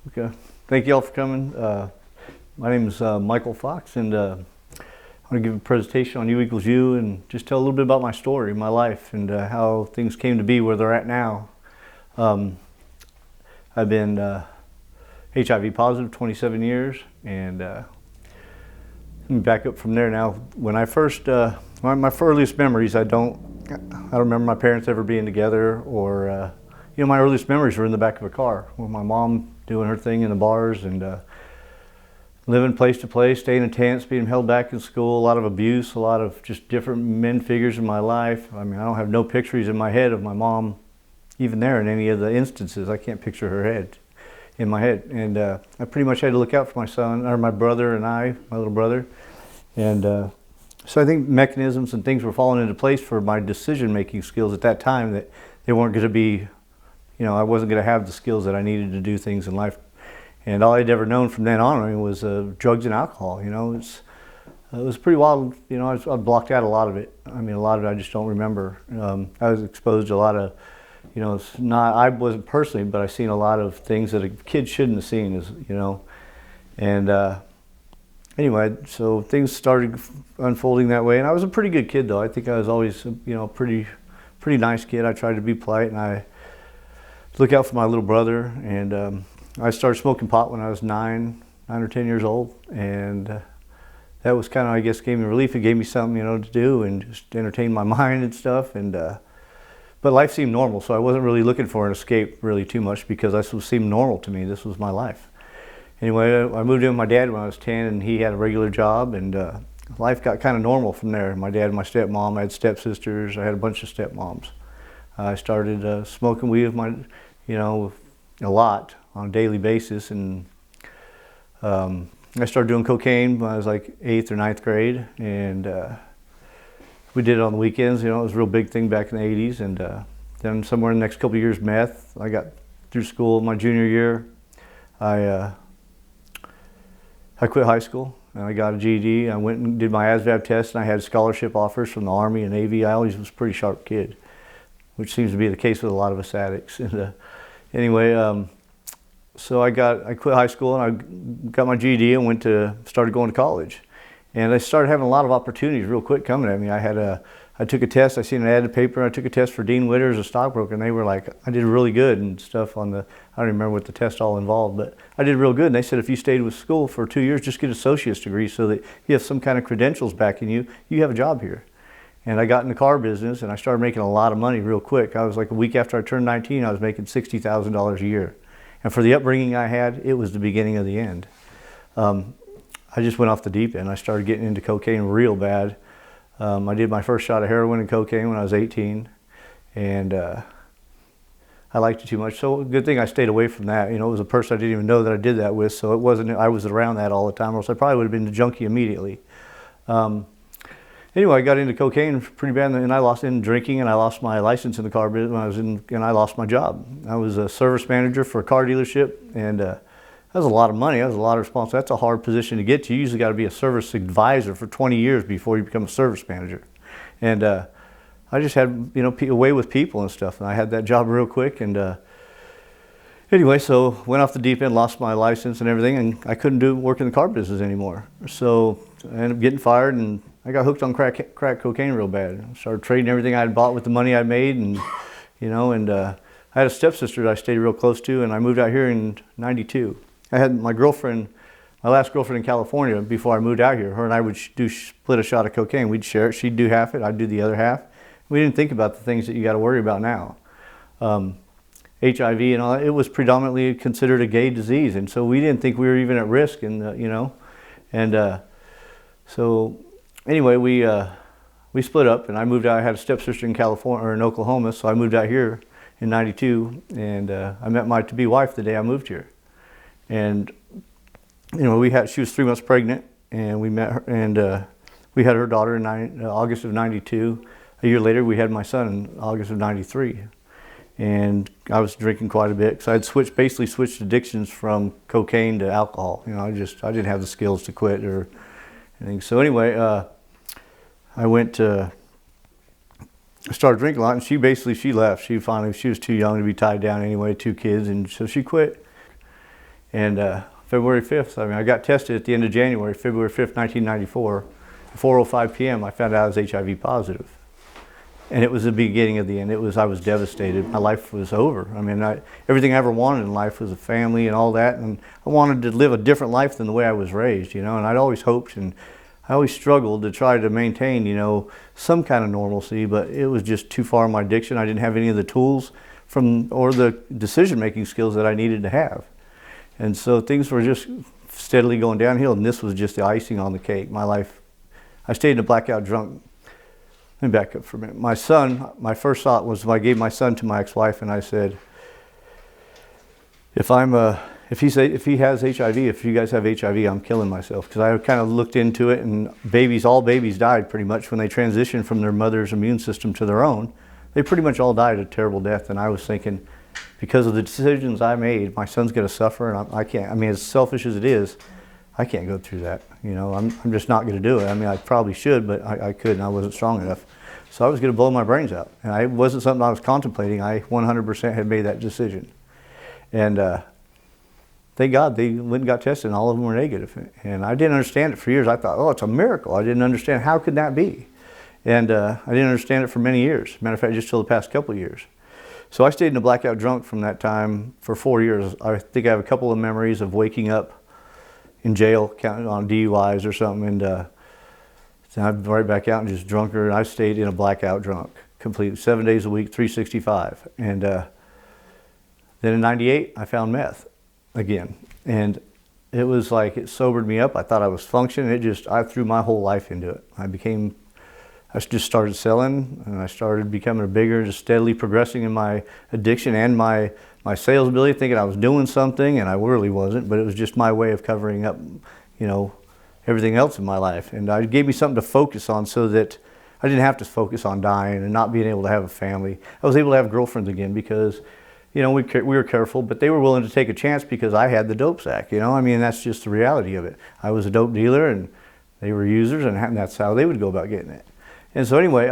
Okay. Thank you all for coming. My name is Michael Fox, and I want to give a presentation on U equals U and just tell a little bit about my story, my life, and how things came to be where they're at now. I've been HIV positive 27 years, and let me back up from there now. When I first, my earliest memories, I don't remember my parents ever being together, or my earliest memories were in the back of a car with my mom doing her thing in the bars, and living place to place, staying in tents, being held back in school, a lot of abuse, a lot of just different men figures in my life. I mean, I don't have no pictures in my head of my mom even there in any of the instances. I can't picture her head in my head, and I pretty much had to look out for my son, or my brother and my little brother. And so I think mechanisms and things were falling into place for my decision-making skills at that time, that they weren't going to be, I wasn't going to have the skills that I needed to do things in life. And all I'd ever known from then on was drugs and alcohol. It was pretty wild. I blocked out a lot of it. I mean, a lot of it I just don't remember. I was exposed to a lot of, it's not, I wasn't personally, but I've seen a lot of things that a kid shouldn't have seen, and anyway, so things started unfolding that way. And I was a pretty good kid, though. I think I was always, pretty nice kid. I tried to be polite, and I look out for my little brother. And I started smoking pot when I was 9 or 10 years old, and that was kind of, I guess, gave me relief. It gave me something, to do and just entertain my mind and stuff. And but life seemed normal, so I wasn't really looking for an escape really too much, because this seemed normal to me. This was my life. Anyway, I moved in with my dad when I was 10, and he had a regular job, and life got kind of normal from there. My dad and my stepmom, I had stepsisters, I had a bunch of stepmoms. I started smoking weed with my, a lot on a daily basis, and I started doing cocaine when I was like 8th or 9th grade, and we did it on the weekends. It was a real big thing back in the 80s, and then somewhere in the next couple of years, meth. I got through school my junior year. I quit high school, and I got a GED. I went and did my ASVAB test, and I had scholarship offers from the Army and Navy. I always was a pretty sharp kid, which seems to be the case with a lot of us addicts. And anyway, so I quit high school, and I got my GED and started going to college. And I started having a lot of opportunities real quick coming at me. I took a test. I seen an ad in the paper. I took a test for Dean Witter as a stockbroker, and they were like, I did really good and stuff on the, I don't even remember what the test all involved, but I did real good. And they said, if you stayed with school for 2 years, just get an associate's degree so that you have some kind of credentials backing you, you have a job here. And I got in the car business, and I started making a lot of money real quick. I was like, a week after I turned 19, I was making $60,000 a year. And for the upbringing I had, it was the beginning of the end. I just went off the deep end. I started getting into cocaine real bad. I did my first shot of heroin and cocaine when I was 18, and I liked it too much. So good thing I stayed away from that. It was a person I didn't even know that I did that with, so it wasn't, I was around that all the time, or else I probably would have been a junkie immediately. Anyway, I got into cocaine pretty bad, and I lost in drinking, and I lost my license in the car business and I lost my job. I was a service manager for a car dealership, and that was a lot of money. That was a lot of responsibility. That's a hard position to get to. You usually got to be a service advisor for 20 years before you become a service manager. And I just had, a way with people and stuff. And I had that job real quick. And anyway, so went off the deep end, lost my license and everything, and I couldn't work in the car business anymore. So I ended up getting fired, and I got hooked on crack cocaine real bad. I started trading everything I had bought with the money I made, and I had a stepsister that I stayed real close to, and I moved out here in '92. I had my last girlfriend in California before I moved out here. Her and I would split a shot of cocaine. We'd share it. She'd do half it. I'd do the other half. We didn't think about the things that you got to worry about now. HIV and all that, it was predominantly considered a gay disease. And so we didn't think we were even at risk. And, so anyway, we split up, and I moved out. I had a stepsister in California, or in Oklahoma. So I moved out here in '92, and I met my to-be wife the day I moved here. And she was 3 months pregnant, and we met her, and we had her daughter in August of '92. A year later, we had my son in August of '93. And I was drinking quite a bit, because I had basically switched addictions from cocaine to alcohol. I didn't have the skills to quit or anything. So anyway, I started drinking a lot, and she left. She was too young to be tied down anyway, 2 kids, and so she quit. And February 5th, I mean, I got tested at the end of January, February 5th, 1994. At 4:05 p.m., I found out I was HIV positive. And it was the beginning of the end. I was devastated. My life was over. I mean, everything I ever wanted in life was a family and all that. And I wanted to live a different life than the way I was raised, you know. And I'd always hoped and I always struggled to try to maintain, you know, some kind of normalcy, but it was just too far in my addiction. I didn't have any of the tools or the decision-making skills that I needed to have. And so things were just steadily going downhill, and this was just the icing on the cake. My life, I stayed in a blackout drunk. Let me back up for a minute. My son, my first thought was I gave my son to my ex-wife, and I said, if he has HIV, if you guys have HIV, I'm killing myself. Because I kind of looked into it, and all babies died pretty much when they transitioned from their mother's immune system to their own. They pretty much all died a terrible death, and I was thinking, because of the decisions I made, my son's going to suffer, and I can't. I mean, as selfish as it is, I can't go through that. You know, I'm just not going to do it. I mean, I probably should, but I couldn't. I wasn't strong enough. So I was going to blow my brains out. And it wasn't something I was contemplating. I 100% had made that decision. And thank God they went and got tested, and all of them were negative. And I didn't understand it for years. I thought, oh, it's a miracle. I didn't understand, how could that be? And I didn't understand it for many years. Matter of fact, just till the past couple of years. So I stayed in a blackout drunk from that time for 4 years. I think I have a couple of memories of waking up in jail, counting on DUIs or something, and then I'd be right back out and just drunker. And I stayed in a blackout drunk, completely, 7 days a week, 365. And then in '98, I found meth again, and it was like it sobered me up. I thought I was functioning. I threw my whole life into it. I just started selling, and I started becoming bigger, just steadily progressing in my addiction and my sales ability, thinking I was doing something, and I really wasn't, but it was just my way of covering up, you know, everything else in my life. And it gave me something to focus on so that I didn't have to focus on dying and not being able to have a family. I was able to have girlfriends again because, you know, we were careful, but they were willing to take a chance because I had the dope sack, you know? I mean, that's just the reality of it. I was a dope dealer, and they were users, and that's how they would go about getting it. And so anyway,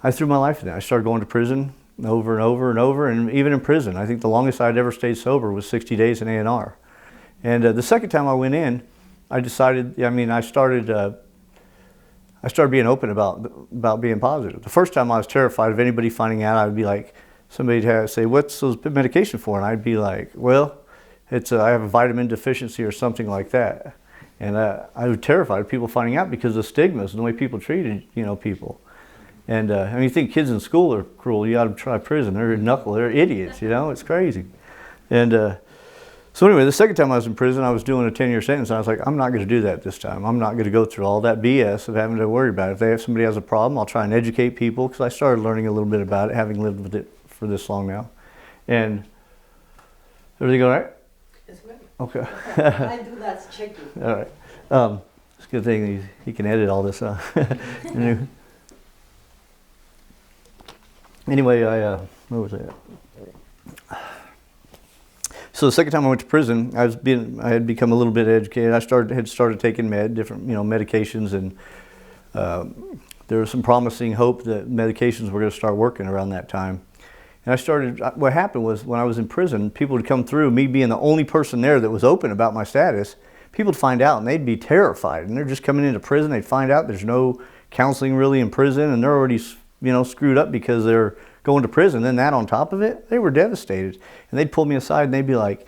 I threw my life in that. I started going to prison over and over and over, and even in prison, I think the longest I'd ever stayed sober was 60 days in A&R. And the second time I went in, I decided, I mean, I started being open about being positive. The first time I was terrified of anybody finding out. I'd be like, somebody'd say, what's those medication for? And I'd be like, well, I have a vitamin deficiency or something like that. And I was terrified of people finding out because of the stigmas and the way people treated, you know, people. And I mean, you think kids in school are cruel, you ought to try prison. They're idiots, you know, it's crazy. And so anyway, the second time I was in prison, I was doing a 10-year sentence, and I was like, I'm not going to do that this time. I'm not going to go through all that BS of having to worry about it. If somebody has a problem, I'll try and educate people, because I started learning a little bit about it, having lived with it for this long now. And everything all right? It's good. Okay. I do that checking. All right. It's a good thing he can edit all this. Anyway, where was I at? So the second time I went to prison, I had become a little bit educated. I had started taking different medications, and there was some promising hope that medications were going to start working around that time. And what happened was, when I was in prison, people would come through, me being the only person there that was open about my status, people would find out and they'd be terrified. And they're just coming into prison, they'd find out there's no counseling really in prison, and they're already, screwed up because they're going to prison. Then that on top of it, they were devastated. And they'd pull me aside and they'd be like,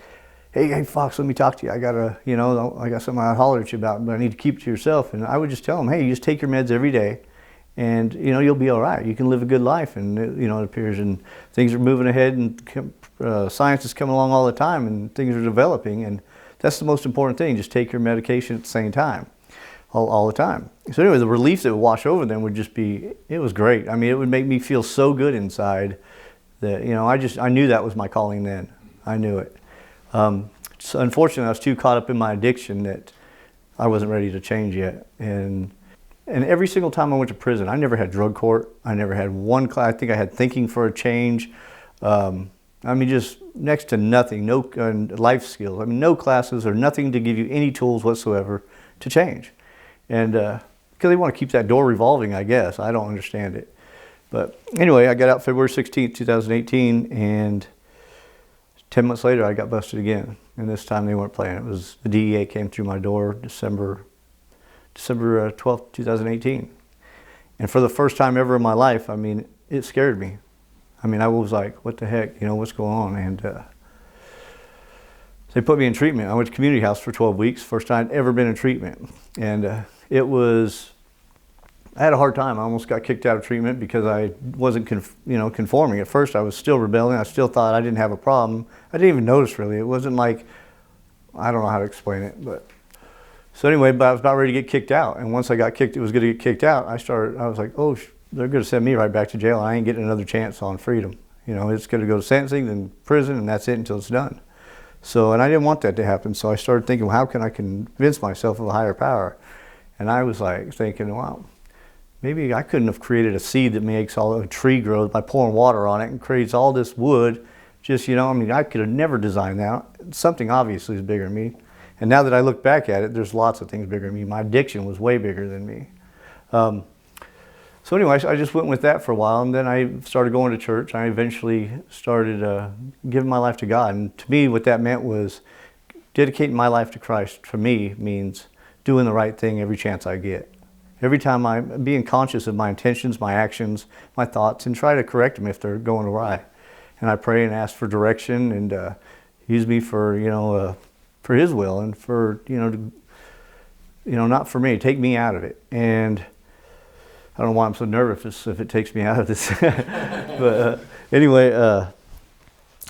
hey Fox, let me talk to you. I got something I'd holler at you about, but I need to keep it to yourself. And I would just tell them, hey, you just take your meds every day, and you'll be all right. You can live a good life, and it appears, and things are moving ahead, and science is coming along all the time, and things are developing, and that's the most important thing. Just take your medication at the same time, all the time. So anyway, the relief that would wash over them would just be, it was great. I mean, it would make me feel so good inside that I knew that was my calling then. I knew it. So unfortunately, I was too caught up in my addiction that I wasn't ready to change yet. And every single time I went to prison, I never had drug court. I never had one class. I think I had thinking for a change. Just next to nothing, no life skills. I mean, no classes or nothing to give you any tools whatsoever to change. And because they want to keep that door revolving, I guess. I don't understand it. But anyway, I got out February 16th, 2018, and 10 months later, I got busted again. And this time they weren't playing. It was the DEA came through my door December 12th, 2018. And for the first time ever in my life, I mean, it scared me. I mean, I was like, what the heck, you know, what's going on? And they put me in treatment. I went to community house for 12 weeks, first time I'd ever been in treatment. And it was, I had a hard time. I almost got kicked out of treatment because I wasn't conforming. At first I was still rebelling. I still thought I didn't have a problem. I didn't even notice really. It wasn't like, I don't know how to explain it. But so anyway, but I was about ready to get kicked out. And once I got kicked, it was going to get kicked out. I was like, oh, they're going to send me right back to jail. I ain't getting another chance on freedom. You know, it's going to go to sentencing, then prison, and that's it until it's done. So, and I didn't want that to happen. So I started thinking, well, how can I convince myself of a higher power? And I was like thinking, wow, maybe I couldn't have created a seed that makes all a tree grow by pouring water on it and creates all this wood. Just, you know, I mean, I could have never designed that. Something obviously is bigger than me. And now that I look back at it, there's lots of things bigger than me. My addiction was way bigger than me. So anyway, I just went with that for a while, and then I started going to church. I eventually started giving my life to God. And to me, what that meant was dedicating my life to Christ, for me, means doing the right thing every chance I get. Every time I'm being conscious of my intentions, my actions, my thoughts, and try to correct them if they're going awry. And I pray and ask for direction and use me for, you know, for His will and for, you know, not for me. Take me out of it. And I don't know why I'm so nervous if it takes me out of this. But anyway,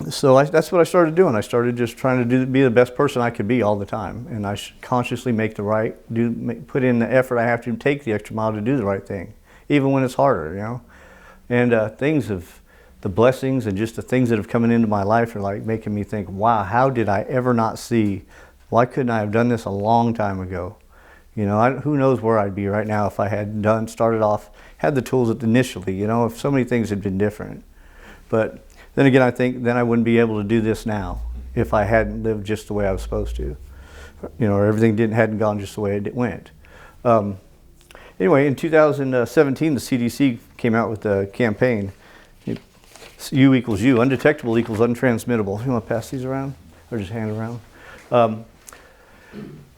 so that's what I started doing. I started just trying to be the best person I could be all the time. And I consciously make the right, put in the effort I have to take the extra mile to do the right thing, even when it's harder, you know. And the blessings and just the things that have come into my life are like making me think, wow, how did I ever not see? Why couldn't I have done this a long time ago? You know, who knows where I'd be right now if I had started off, had the tools initially, you know, if so many things had been different. But then again, I think then I wouldn't be able to do this now if I hadn't lived just the way I was supposed to. You know, or everything hadn't gone just the way it went. Anyway, in 2017, the CDC came out with a campaign, U equals U, undetectable equals untransmittable. You want to pass these around or just hand it around?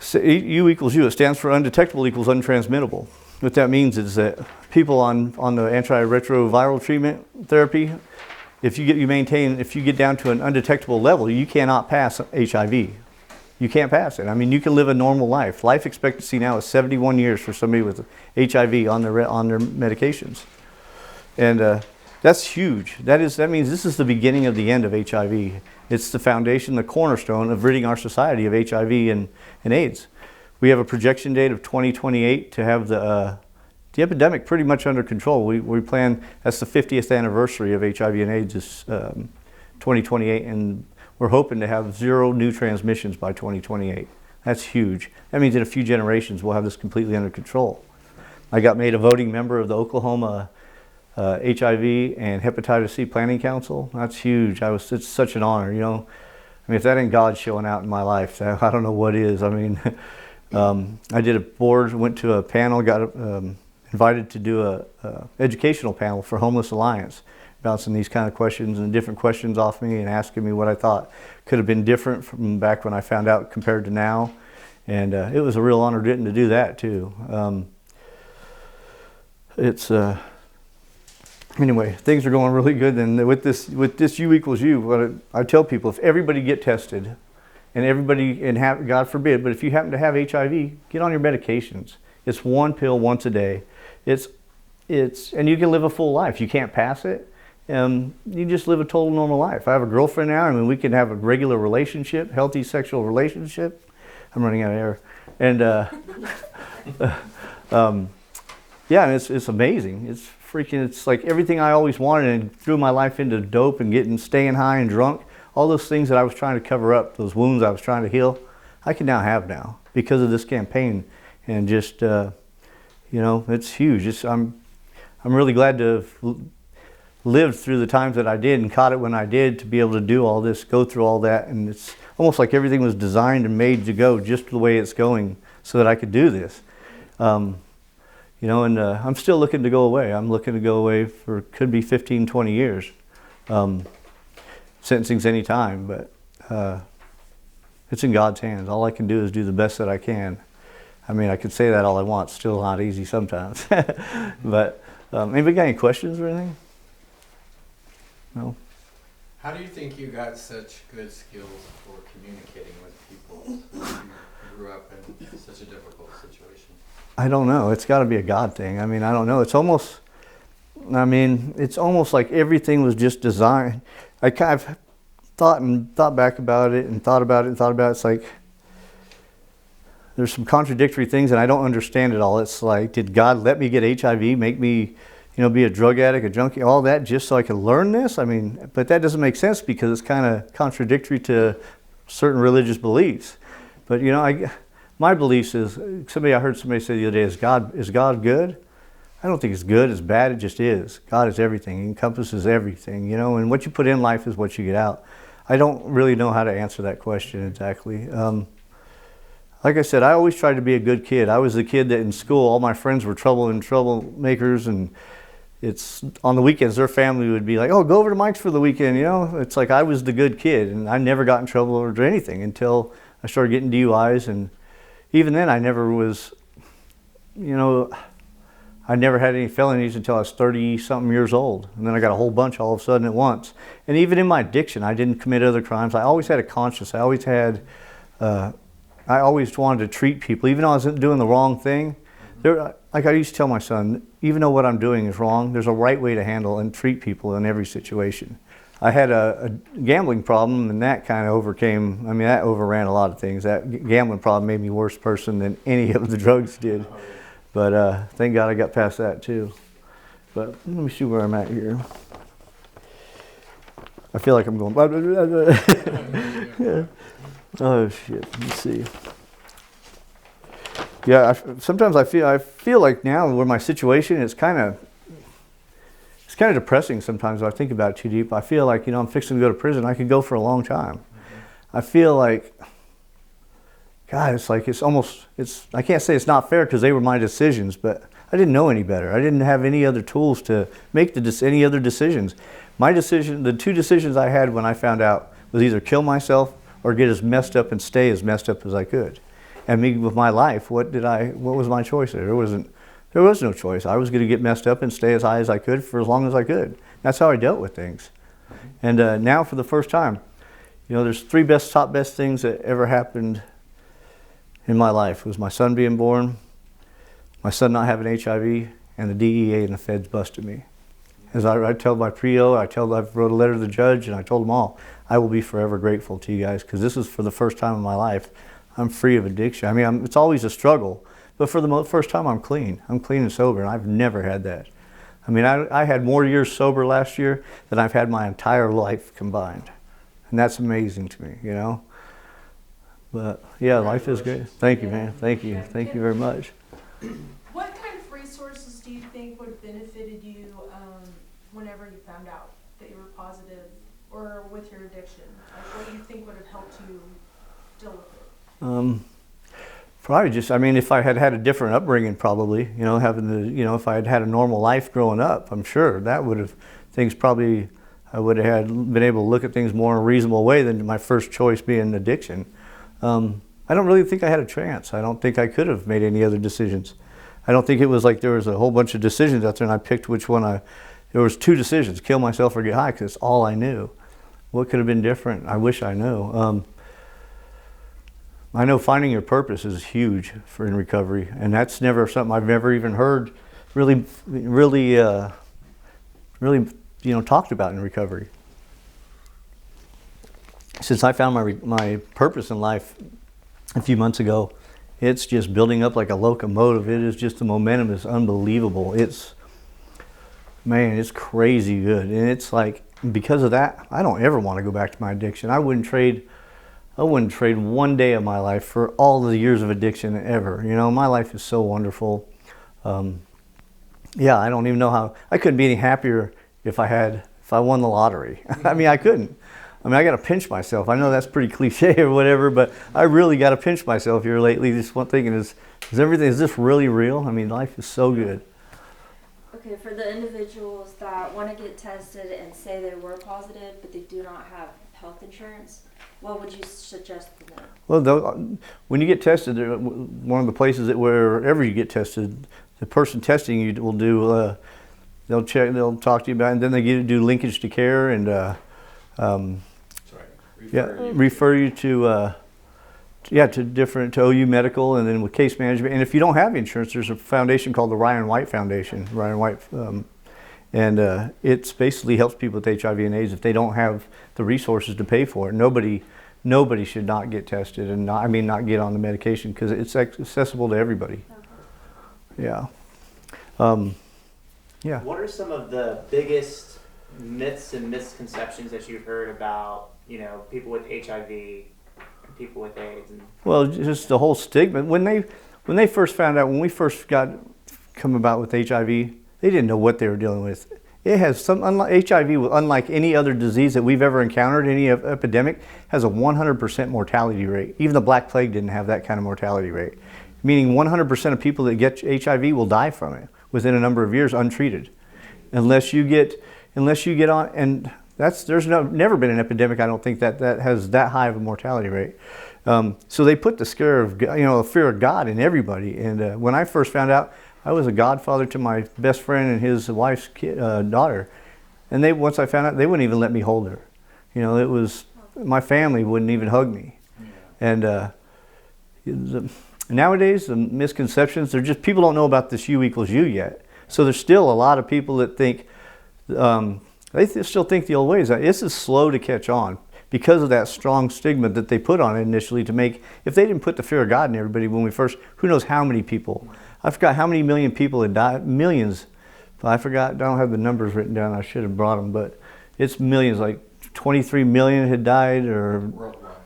So U equals U, it stands for undetectable equals untransmittable. What that means is that people on the antiretroviral treatment therapy, if you get down to an undetectable level, you cannot pass HIV. You can't pass it. I mean, you can live a normal life. Life expectancy now is 71 years for somebody with HIV on their medications. And that's huge. That means this is the beginning of the end of HIV. It's the foundation, the cornerstone of ridding our society of HIV and AIDS. We have a projection date of 2028 to have the epidemic pretty much under control. We plan, that's the 50th anniversary of HIV and AIDS is 2028, and we're hoping to have 0 new transmissions by 2028. That's huge. That means in a few generations we'll have this completely under control. I got made a voting member of the Oklahoma HIV and Hepatitis C Planning Council. That's huge. It's such an honor, you know. I mean, if that ain't God showing out in my life, I don't know what is. I mean, I did a board, went to a panel, got invited to do a educational panel for Homeless Alliance, bouncing these kind of questions and different questions off me and asking me what I thought could have been different from back when I found out compared to now. And it was a real honor getting to do that too. Anyway, things are going really good, and with this U equals U, what I tell people, if everybody get tested, and God forbid, but if you happen to have HIV, get on your medications. It's one pill once a day. And you can live a full life. You can't pass it. You just live a total normal life. I have a girlfriend now. I mean, we can have a regular relationship, healthy sexual relationship. I'm running out of air, and yeah, and it's amazing. It's like everything I always wanted and threw my life into dope and staying high and drunk. All those things that I was trying to cover up, those wounds I was trying to heal, I can now have now because of this campaign. And just, you know, it's huge. I'm really glad to have lived through the times that I did and caught it when I did to be able to do all this, go through all that. And it's almost like everything was designed and made to go just the way it's going so that I could do this. You know, and I'm still looking to go away. I'm looking to go away for, could be 15, 20 years. Sentencing's any time, but it's in God's hands. All I can do is do the best that I can. I mean, I could say that all I want. Still not easy sometimes. But anybody got any questions or anything? No? How do you think you got such good skills for communicating with people when you grew up in such a difficult situation? I don't know. It's got to be a God thing. I mean, I don't know. It's almost like everything was just designed. I kind of thought back about it and thought about it. It's like there's some contradictory things and I don't understand it all. It's like, did God let me get HIV, make me, be a drug addict, a junkie, all that just so I could learn this? I mean, but that doesn't make sense because it's kind of contradictory to certain religious beliefs. But my beliefs is, I heard somebody say the other day, is God good? I don't think it's good, it's bad, it just is. God is everything, He encompasses everything, and what you put in life is what you get out. I don't really know how to answer that question exactly. Like I said, I always tried to be a good kid. I was the kid that in school, all my friends were troublemakers, and it's on the weekends, their family would be like, oh, go over to Mike's for the weekend, It's like I was the good kid, and I never got in trouble or anything until I started getting DUIs, and even then I never was, I never had any felonies until I was 30-something years old. And then I got a whole bunch all of a sudden at once. And even in my addiction, I didn't commit other crimes. I always had a conscience. I always wanted to treat people. Even though I wasn't doing the wrong thing, like I used to tell my son, even though what I'm doing is wrong, there's a right way to handle and treat people in every situation. I had a gambling problem, and that kind of that overran a lot of things. That gambling problem made me a worse person than any of the drugs did. But thank God I got past that too. But let me see where I'm at here. I feel like I'm going. Yeah. Oh shit! Let me see. Yeah, sometimes I feel like now where my situation is kind of depressing. Sometimes when I think about it too deep, I feel like I'm fixing to go to prison. I could go for a long time. I feel like, God, I can't say it's not fair because they were my decisions, but I didn't know any better. I didn't have any other tools to make any other decisions. The two decisions I had when I found out was either kill myself or get as messed up and stay as messed up as I could. And me with my life, what was my choice there? There was no choice. I was going to get messed up and stay as high as I could for as long as I could. That's how I dealt with things. And now for the first time, there's three top best things that ever happened in my life. It was my son being born, my son not having HIV, and the DEA and the feds busted me. As I tell my PREO, I wrote a letter to the judge, and I told them all, I will be forever grateful to you guys because this is for the first time in my life I'm free of addiction. I mean, it's always a struggle, but for the first time I'm clean. I'm clean and sober, and I've never had that. I mean, I had more years sober last year than I've had my entire life combined. And that's amazing to me, But yeah, life is great. Thank you, man. Thank you. Thank you very much. What kind of resources do you think would have benefited you whenever you found out that you were positive or with your addiction? Like, what do you think would have helped you deal with it? Probably just, if I had had a different upbringing, probably, if I had had a normal life growing up, I'm sure that would have, I would have been able to look at things more in a reasonable way than my first choice being addiction. I don't really think I had a chance. I don't think I could have made any other decisions. I don't think it was like there was a whole bunch of decisions out there and I picked which one there was two decisions, kill myself or get high, because it's all I knew. What could have been different? I wish I knew. I know finding your purpose is huge in recovery, and that's never something I've never even heard really talked about in recovery. Since I found my purpose in life a few months ago, it's just building up like a locomotive. It is just, the momentum is unbelievable. It's crazy good, and it's like, because of that, I don't ever want to go back to my addiction. I wouldn't trade one day of my life for all the years of addiction ever. My life is so wonderful. I don't even know how, I couldn't be any happier if I won the lottery. I couldn't. I got to pinch myself. I know that's pretty cliche or whatever, but I really got to pinch myself here lately. Just one thinking is this really real? Life is so good. Okay, for the individuals that want to get tested and say they were positive, but they do not have health insurance, what would you suggest to them? Well, when you get tested, one of the places that wherever you get tested, the person testing you will do. They'll check. They'll talk to you about it, and then they do linkage to care and refer you to to OU Medical, and then with case management. And if you don't have insurance, there's a foundation called the Ryan White Foundation. Ryan White, and it basically helps people with HIV and AIDS if they don't have the resources to pay for it. Nobody should not get tested and not get on the medication because it's accessible to everybody. Yeah. Yeah. What are some of the biggest myths and misconceptions that you've heard about, people with HIV and people with AIDS? Well, just the whole stigma. When they first found out, when we first come about with HIV, they didn't know what they were dealing with. It has HIV, unlike any other disease that we've ever encountered, any epidemic, has a 100% mortality rate. Even the Black Plague didn't have that kind of mortality rate. Meaning 100% of people that get HIV will die from it within a number of years untreated, unless you get on. And there's never been an epidemic, I don't think, that has that high of a mortality rate. So they put the scare of the fear of God in everybody. And when I first found out, I was a godfather to my best friend and his wife's daughter, and once I found out, they wouldn't even let me hold her. It was my family wouldn't even hug me. Yeah. And nowadays, the misconceptions, they're just people don't know about this U equals U yet. So there's still a lot of people that think they still think the old ways. This is slow to catch on because of that strong stigma that they put on it initially. If they didn't put the fear of God in everybody when we first, who knows how many people. I forgot how many million people had died, millions. I forgot, I don't have the numbers written down, I should have brought them, but it's millions, like 23 million had died or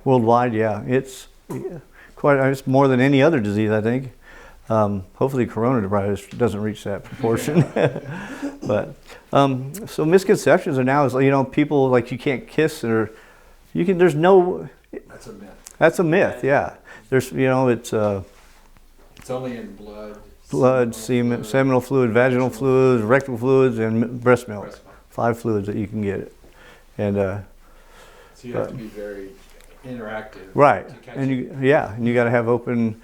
worldwide, yeah. It's more than any other disease, I think. Hopefully coronavirus doesn't reach that proportion. But, so misconceptions are now people like you can't kiss there's no. That's a myth. That's a myth, yeah. There's, it's only in blood, semen, seminal fluid, vaginal fluids, rectal fluids, and breast milk. 5 fluids that you can get it. And so you have to be very interactive. Right. To catch And you got to have open,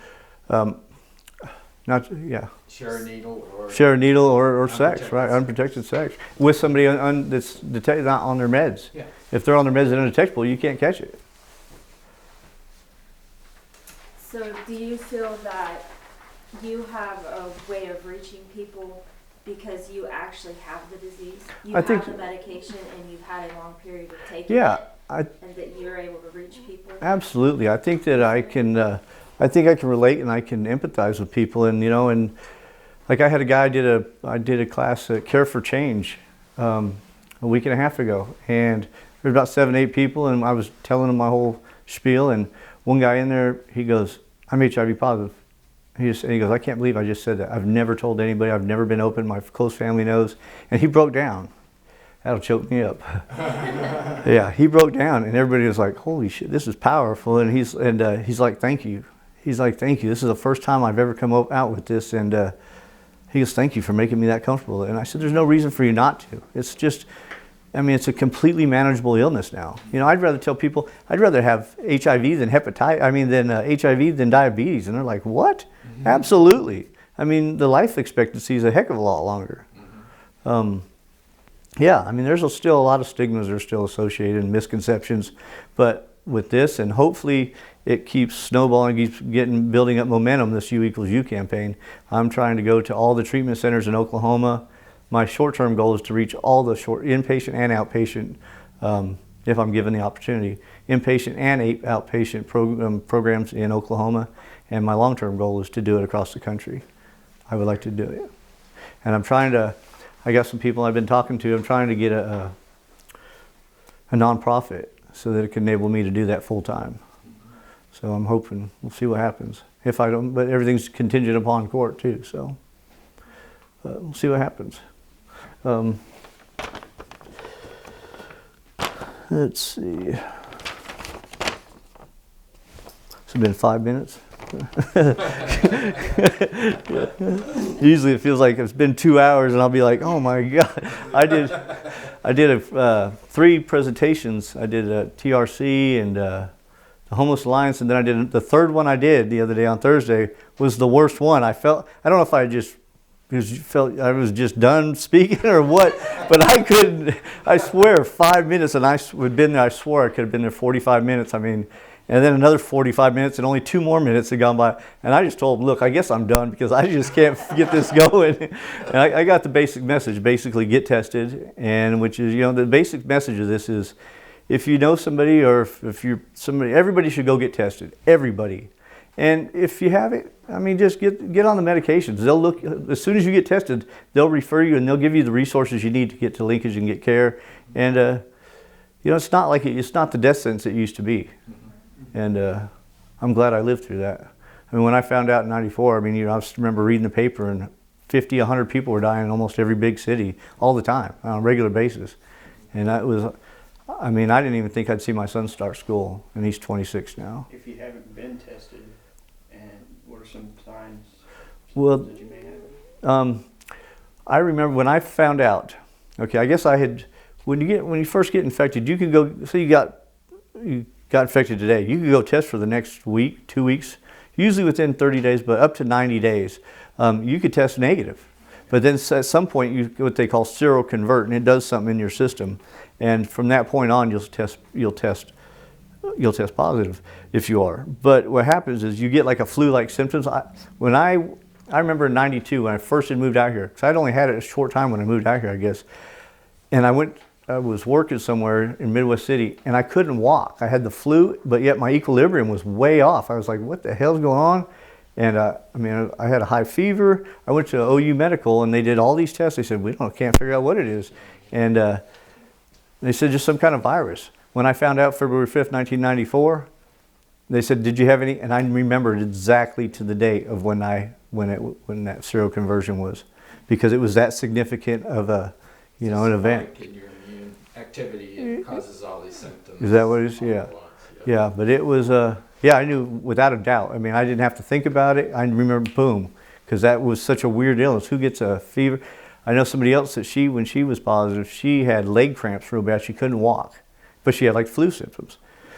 share a needle or sex, right? Unprotected sex with somebody that's detected not on their meds. Yeah. If they're on their meds and undetectable, you can't catch it. So do you feel that you have a way of reaching people because you actually have the disease? You have the medication and you've had a long period of taking it? And that you're able to reach people? Absolutely. I think that I can relate and I can empathize with people. And, and like I had a guy, I did a class at Care for Change a week and a half ago. And there were about 7, 8 people, and I was telling them my whole spiel. And one guy in there, he goes, "I'm HIV positive." He goes, "I can't believe I just said that. I've never told anybody. I've never been open. My close family knows." And he broke down. That'll choke me up. Yeah, he broke down, and everybody was like, "Holy shit, this is powerful." And he's like, "Thank you." He's like, "Thank you. This is the first time I've ever come out with this." And he goes, "Thank you for making me that comfortable." And I said, "There's no reason for you not to. It's just, it's a completely manageable illness now. I'd rather tell people, I'd rather have HIV than HIV than diabetes." And they're like, "What?" Mm-hmm. Absolutely. The life expectancy is a heck of a lot longer. Mm-hmm. There's still a lot of stigmas that are still associated and misconceptions, but with this, and hopefully it keeps snowballing, keeps building up momentum, this U equals U campaign. I'm trying to go to all the treatment centers in Oklahoma. My short-term goal is to reach all the inpatient and outpatient, if I'm given the opportunity, inpatient and outpatient programs in Oklahoma. And my long-term goal is to do it across the country. I would like to do it. And I got some people I've been talking to. I'm trying to get a nonprofit so that it can enable me to do that full time. So I'm hoping, we'll see what happens. If I don't, but everything's contingent upon court too, so we'll see what happens. Let's see. It's been 5 minutes. Usually it feels like it's been 2 hours, and I'll be like, "Oh my God!" I did 3 presentations. I did a TRC and the Homeless Alliance, and then I did the third one I did the other day on Thursday was the worst one. I don't know if I just felt I was just done speaking or what, but I couldn't. I swear 5 minutes, and I had been there. I swore I could have been there 45 minutes. I mean, and then another 45 minutes, and only 2 more minutes had gone by. And I just told them, look, I guess I'm done because I just can't get this going. And I got the basic message, basically get tested, and which is, the basic message of this is, if you know somebody or if you're somebody, everybody should go get tested. Everybody. And if you have it, I mean, just get on the medications. They'll look, as soon as you get tested, they'll refer you and they'll give you the resources you need to get to linkage and get care. And, it's not like it's not the death sentence it used to be. And I'm glad I lived through that. I mean, when I found out in '94, I mean, I just remember reading the paper and 50, 100 people were dying in almost every big city all the time on a regular basis. And that was, I mean, I didn't even think I'd see my son start school, and he's 26 now. If you haven't been tested, and what are some signs that you may have? I remember when I found out. Okay, I guess I had. When you first get infected, you can go. Say you got infected today, you can go test for the next week, 2 weeks, usually within 30 days, but up to 90 days, you could test negative. But then at some point, you what they call seroconvert, and it does something in your system. And from that point on, you'll test positive if you are. But what happens is you get like a flu-like symptoms. I remember in '92 when I first had moved out here, because I'd only had it a short time when I moved out here, I guess. And I was working somewhere in Midwest City, and I couldn't walk. I had the flu, but yet my equilibrium was way off. I was like, what the hell's going on? And I had a high fever. I went to OU Medical, and they did all these tests. They said, can't figure out what it is. And they said, just some kind of virus. When I found out February 5th, 1994, they said, did you have any? And I remembered exactly to the date of when that seroconversion was, because it was that significant of an event. In your immune activity, it causes all these symptoms. Is that what it is? Yeah. Yeah, but it was, I knew without a doubt. I mean, I didn't have to think about it. I remember, boom, because that was such a weird illness. Who gets a fever? I know somebody else that when she was positive, she had leg cramps real bad. She couldn't walk, but she had like flu symptoms.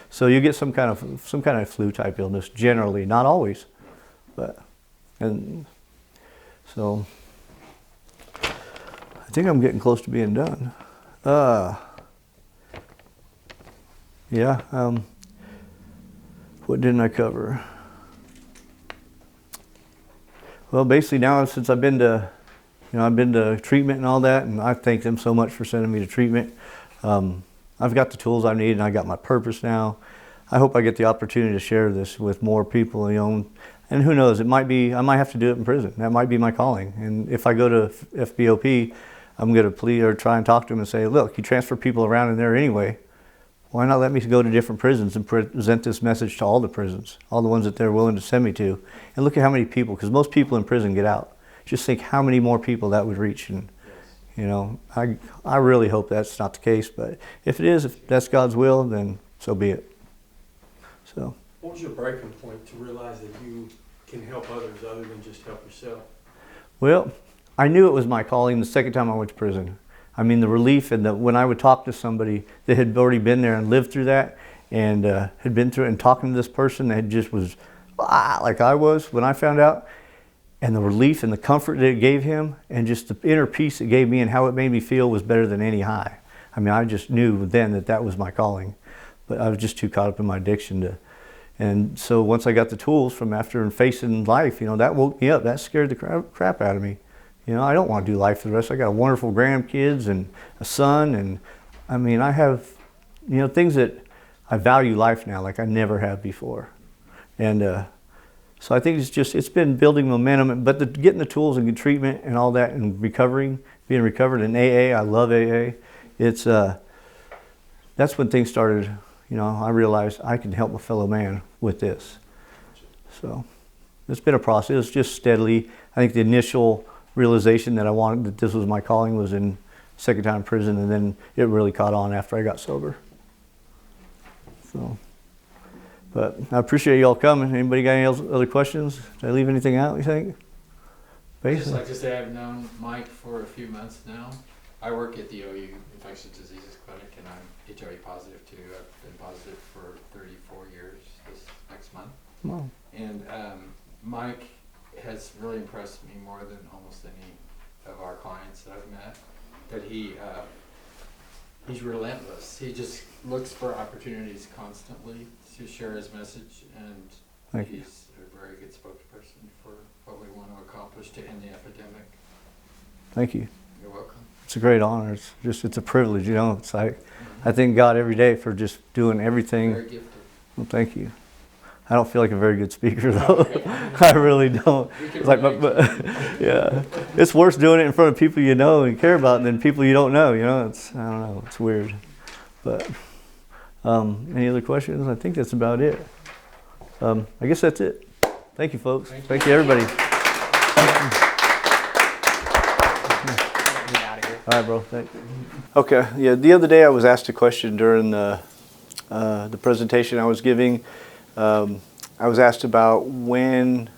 So you get some kind of flu type illness generally, not always, and so I think I'm getting close to being done. What didn't I cover? Well, basically now since I've been to treatment and all that, and I thank them so much for sending me to treatment. I've got the tools I need, and I got my purpose now. I hope I get the opportunity to share this with more people, and who knows, I might have to do it in prison. That might be my calling. And if I go to FBOP, I'm going to plead or try and talk to them and say, look, you transfer people around in there anyway. Why not let me go to different prisons and present this message to all the prisons, all the ones that they're willing to send me to, and look at how many people, because most people in prison get out. Just think how many more people that would reach. And I really hope that's not the case, but if it is, if that's God's will, then so be it. So. What was your breaking point to realize that you can help others other than just help yourself? Well, I knew it was my calling the second time I went to prison. I mean, the relief and when I would talk to somebody that had already been there and lived through that, and had been through it, and talking to this person that just was like I was when I found out, and the relief and the comfort that it gave him, and just the inner peace it gave me and how it made me feel was better than any high. I mean, I just knew then that was my calling, but I was just too caught up in my addiction to. And so once I got the tools from after and facing life, that woke me up. That scared the crap out of me. I don't want to do life for the rest. I got wonderful grandkids and a son, and I mean, I have, things that I value life now like I never have before. And so I think it's been building momentum, but getting the tools and treatment and all that, and being recovered in AA. I love AA. It's that's when things started. I realized I can help a fellow man with this. So it's been a process. It's just steadily. I think the initial realization that I wanted that this was my calling was in second time in prison, and then it really caught on after I got sober. So, but I appreciate y'all coming. Anybody got any other questions? Did I leave anything out, you think? I'd just like to say I've known Mike for a few months now. I work at the OU Infectious Diseases Clinic, and I'm HIV positive too. I've been positive for 34 years. Wow. And Mike has really impressed me more than almost any of our clients that I've met. That he's relentless. He just looks for opportunities constantly to share his message, and Thank you. he's a very good spokesperson for what we want to accomplish to end the epidemic. Thank you. You're welcome. It's a great honor. It's a privilege, you know. It's like, I thank God every day for just doing everything. Very gifted. Well, thank you. I don't feel like a very good speaker though. I really don't. We can It's like, yeah, it's worse doing it in front of people you know and care about than people you don't know. You know, I don't know. It's weird. But any other questions? I think that's about it. I guess that's it. Thank you, folks. Thank you, everybody. All right, bro. Thanks. Okay. Yeah. The other day I was asked a question during the presentation I was giving. I was asked about when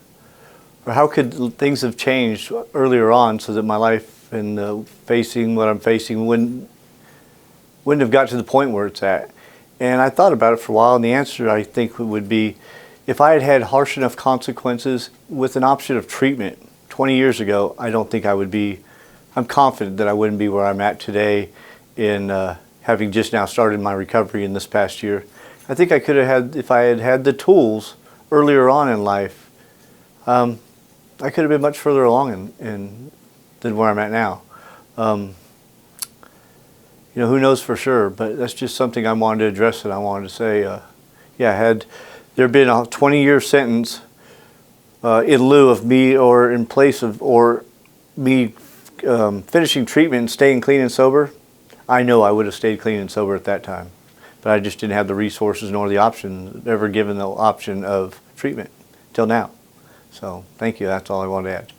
or how could things have changed earlier on so that my life and facing what I'm facing wouldn't have got to the point where it's at. And I thought about it for a while, and the answer I think would be if I had had harsh enough consequences with an option of treatment 20 years ago, I don't think I would be, I'm confident that I wouldn't be where I'm at today in having just now started my recovery in this past year. I think I could have had, if I had had the tools earlier on in life, I could have been much further along than where I'm at now. You know, who knows for sure, but that's just something I wanted to address, and I wanted to say, yeah, had there been a 20-year sentence in lieu of me or in place of, or me finishing treatment and staying clean and sober, I know I would have stayed clean and sober at that time. But I just didn't have the resources nor the option, ever given the option of treatment till now. So thank you. That's all I wanted to add.